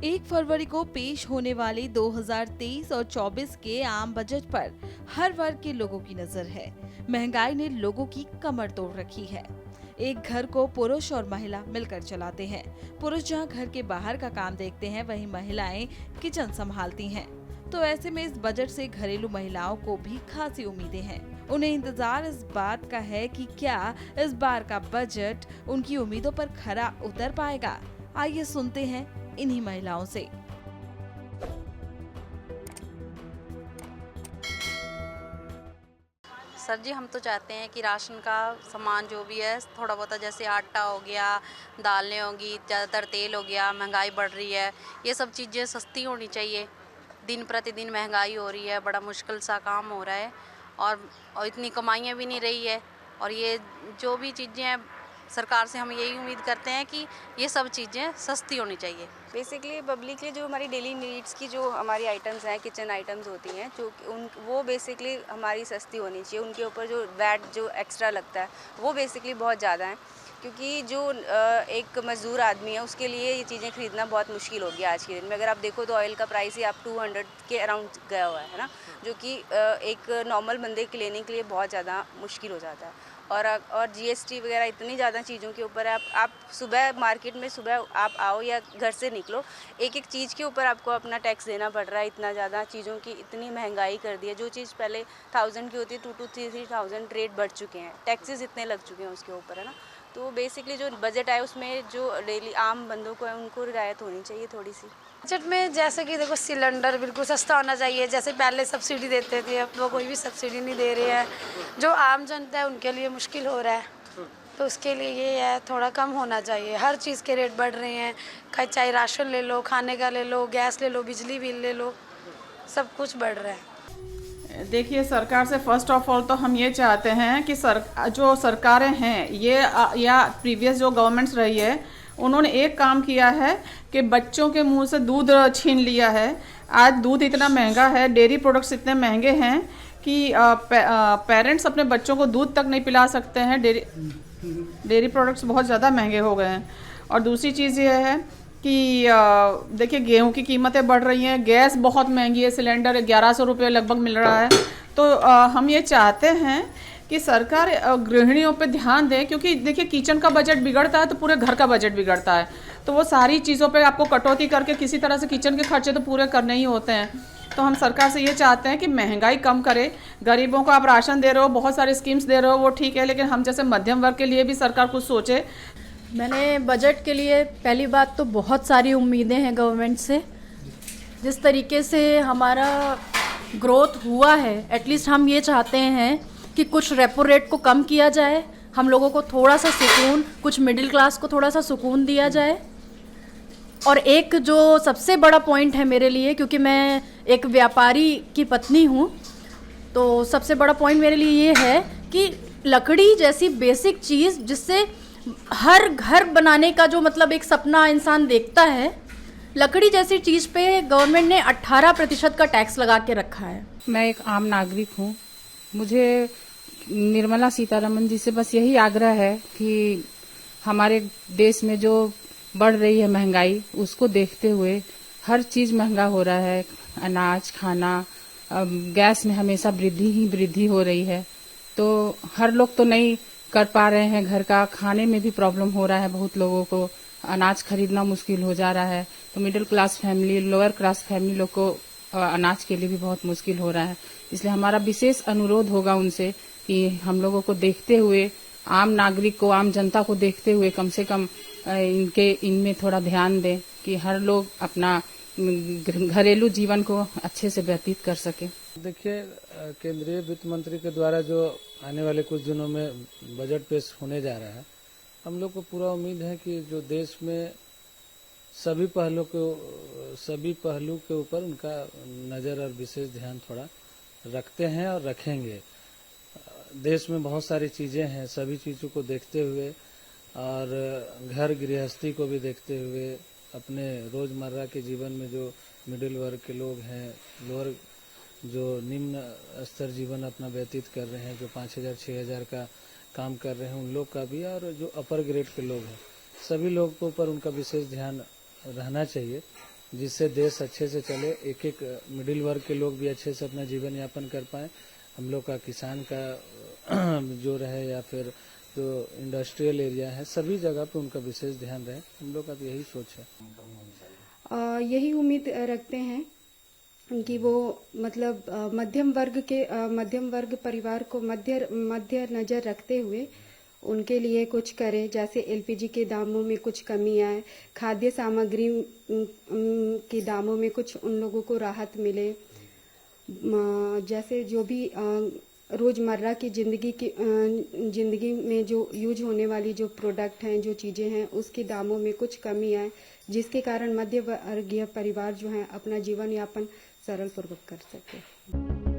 1 फरवरी को पेश होने वाले 2023 और 24 के आम बजट पर हर वर्ग के लोगों की नजर है। महंगाई ने लोगों की कमर तोड़ रखी है। एक घर को पुरुष और महिला मिलकर चलाते हैं। पुरुष जहां घर के बाहर का काम देखते हैं, वहीं महिलाएं किचन संभालती हैं। तो ऐसे में इस बजट से घरेलू महिलाओं को भी खासी उम्मीदें हैं। उन्हें इंतजार इस बात का है कि क्या इस बार का बजट उनकी उम्मीदों पर खरा उतर पाएगा। आइए सुनते हैं इन्हीं महिलाओं से। सर जी, हम तो चाहते हैं कि राशन का सामान जो भी है थोड़ा बहुत, जैसे आटा हो गया, दालें होगी, ज़्यादातर तेल हो गया, महंगाई बढ़ रही है, ये सब चीज़ें सस्ती होनी चाहिए। दिन प्रतिदिन महंगाई हो रही है, बड़ा मुश्किल सा काम हो रहा है और इतनी कमाइयाँ भी नहीं रही है। और ये जो भी चीज़ें हैं, सरकार से हम यही उम्मीद करते हैं कि ये सब चीज़ें सस्ती होनी चाहिए। बेसिकली पब्लिकली जो हमारी डेली नीड्स की जो हमारी आइटम्स हैं, किचन आइटम्स होती हैं, जो कि उन वो बेसिकली हमारी सस्ती होनी चाहिए। उनके ऊपर जो वैट जो एक्स्ट्रा लगता है वो बेसिकली बहुत ज़्यादा है, क्योंकि जो एक मज़दूर आदमी है उसके लिए ये चीज़ें ख़रीदना बहुत मुश्किल हो गया आज के दिन में। अगर आप देखो तो ऑयल का प्राइस ही आप 200 के अराउंड गया हुआ है ना, जो कि एक नॉर्मल बंदे के लेने के लिए बहुत ज़्यादा मुश्किल हो जाता है। और जीएसटी वगैरह इतनी ज़्यादा चीज़ों के ऊपर है। आप सुबह मार्केट में सुबह आप आओ या घर से निकलो, एक एक चीज़ के ऊपर आपको अपना टैक्स देना पड़ रहा है। इतना ज़्यादा चीज़ों की इतनी महंगाई कर दी है। जो चीज़ पहले 1000 की होती है 2 to 3,000 रेट बढ़ चुके हैं, टैक्सेस इतने लग चुके हैं उसके ऊपर, है ना। तो बेसिकली जो बजट आए उसमें जो डेली आम बंदों को है उनको रियायत होनी चाहिए थोड़ी सी। बजट में जैसे कि देखो, सिलेंडर बिल्कुल सस्ता होना चाहिए। जैसे पहले सब्सिडी देते थे, अब तो कोई भी सब्सिडी नहीं दे रही है। जो आम जनता है उनके लिए मुश्किल हो रहा है, तो उसके लिए ये है थोड़ा कम होना चाहिए। हर चीज़ के रेट बढ़ रहे हैं, चाहे राशन ले लो, खाने का ले लो, गैस ले लो, बिजली बिल ले लो, सब कुछ बढ़ रहा है। देखिए, सरकार से फर्स्ट ऑफ ऑल तो हम ये चाहते हैं कि जो सरकारें हैं ये या प्रीवियस जो गवर्नमेंट्स रही है, उन्होंने एक काम किया है कि बच्चों के मुंह से दूध छीन लिया है। आज दूध इतना महंगा है, डेयरी प्रोडक्ट्स इतने महंगे हैं कि पेरेंट्स अपने बच्चों को दूध तक नहीं पिला सकते हैं। डेयरी प्रोडक्ट्स बहुत ज़्यादा महंगे हो गए हैं। और दूसरी चीज़ ये है कि देखिए, गेहूं की कीमतें बढ़ रही हैं, गैस बहुत महंगी है, सिलेंडर 1100 रुपये लगभग मिल रहा है। तो हम ये चाहते हैं कि सरकार गृहिणियों पे ध्यान दे, क्योंकि देखिए, किचन का बजट बिगड़ता है तो पूरे घर का बजट बिगड़ता है। तो वो सारी चीज़ों पे आपको कटौती करके किसी तरह से किचन के खर्चे तो पूरे करने ही होते हैं। तो हम सरकार से ये चाहते हैं कि महंगाई कम करे। गरीबों को आप राशन दे रहे हो, बहुत सारी स्कीम्स दे रहे हो, वो ठीक है, लेकिन हम जैसे मध्यम वर्ग के लिए भी सरकार कुछ सोचे। मैंने बजट के लिए पहली बात तो बहुत सारी उम्मीदें हैं गवर्नमेंट से। जिस तरीके से हमारा ग्रोथ हुआ है, एटलीस्ट हम ये चाहते हैं कि कुछ रेपो रेट को कम किया जाए, हम लोगों को थोड़ा सा सुकून, कुछ मिडिल क्लास को थोड़ा सा सुकून दिया जाए। और एक जो सबसे बड़ा पॉइंट है मेरे लिए, क्योंकि मैं एक व्यापारी की पत्नी हूँ, तो सबसे बड़ा पॉइंट मेरे लिए ये है कि लकड़ी जैसी बेसिक चीज़ जिससे हर घर बनाने का जो मतलब एक सपना इंसान देखता है, लकड़ी जैसी चीज़ पे गवर्नमेंट ने 18% का टैक्स लगा के रखा है। मैं एक आम नागरिक हूँ। मुझे निर्मला सीतारमण जी से बस यही आग्रह है कि हमारे देश में जो बढ़ रही है महंगाई, उसको देखते हुए हर चीज़ महंगा हो रहा है। अनाज, खाना, गैस में हमेशा वृद्धि ही वृद्धि हो रही है। तो हर लोग तो नहीं कर पा रहे हैं, घर का खाने में भी प्रॉब्लम हो रहा है। बहुत लोगों को अनाज खरीदना मुश्किल हो जा रहा है। तो middle class family, lower class family लोग को अनाज के लिए भी बहुत मुश्किल हो रहा है। इसलिए हमारा विशेष अनुरोध होगा उनसे कि हम लोगों को देखते हुए, आम नागरिक को, आम जनता को देखते हुए कम से कम इनमें थोड़ा ध्यान दें कि हर लोग अपना घरेलू जीवन को अच्छे से व्यतीत कर सके। देखिए, केंद्रीय वित्त मंत्री के द्वारा जो आने वाले कुछ दिनों में बजट पेश होने जा रहा है, हम लोग को पूरा उम्मीद है कि जो देश में सभी पहलू के ऊपर उनका नज़र और विशेष ध्यान थोड़ा रखते हैं और रखेंगे। देश में बहुत सारी चीज़ें हैं, सभी चीज़ों को देखते हुए और घर गृहस्थी को भी देखते हुए, अपने रोज़मर्रा के जीवन में जो मिडिल वर्ग के लोग हैं, लोअर जो निम्न स्तर जीवन अपना व्यतीत कर रहे हैं, जो 5000 6000 का काम कर रहे हैं, उन लोग का भी, और जो अपर ग्रेड के लोग हैं, सभी लोग के ऊपर उनका विशेष ध्यान रहना चाहिए। जिससे देश अच्छे से चले, एक एक मिडिल वर्ग के लोग भी अच्छे से अपना जीवन यापन कर पाए। हम लोग का किसान का जो रहे या फिर जो इंडस्ट्रियल एरिया है, सभी जगह पे उनका विशेष ध्यान रहे। हम लोग का तो यही सोच है। यही उम्मीद रखते हैं कि वो मतलब मध्यम वर्ग परिवार को मध्य नज़र रखते हुए उनके लिए कुछ करें। जैसे एलपीजी के दामों में कुछ कमी आए, खाद्य सामग्री के दामों में कुछ उन लोगों को राहत मिले। जैसे जो भी रोज़मर्रा की ज़िंदगी में जो यूज होने वाली जो प्रोडक्ट हैं, जो चीज़ें हैं, उसके दामों में कुछ कमी आए, जिसके कारण मध्य वर्गीय परिवार जो हैं अपना जीवन यापन सरल पूर्वक कर सके।